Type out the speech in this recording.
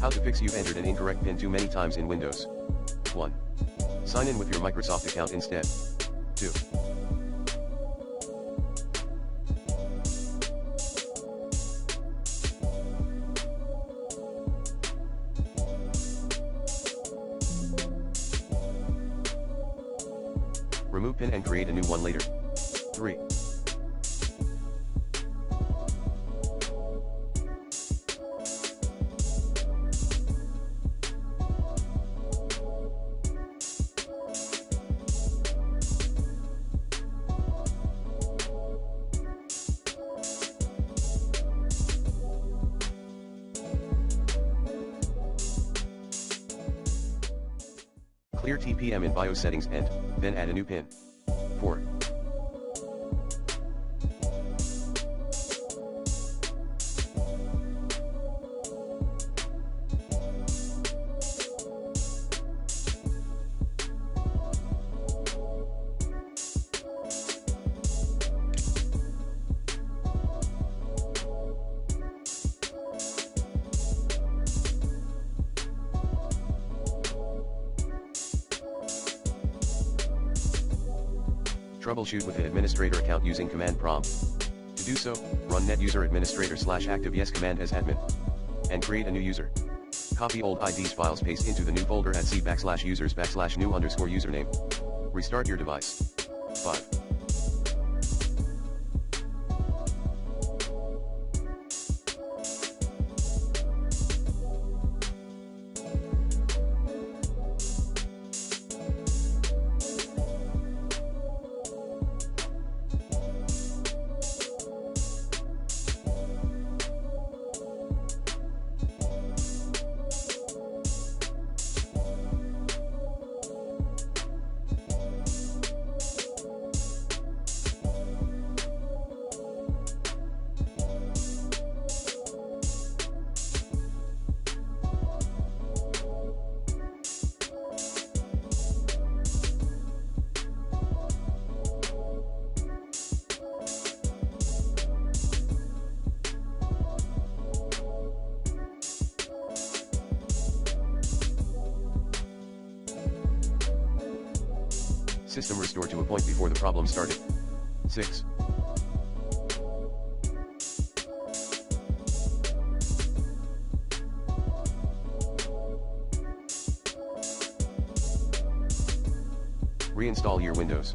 How to fix you've entered an incorrect PIN too many times in Windows. 1. Sign in with your Microsoft account instead. 2. Remove PIN and create a new one later. 3. Clear TPM in BIOS settings and, then add a new PIN. 4. Troubleshoot with an administrator account using command prompt. To do so, run netuser administrator /active yes command as admin. And create a new user. Copy old IDs files, paste into the new folder at c/users/new_username. Restart your device. 5. System restore to a point before the problem started. 6. Reinstall your Windows.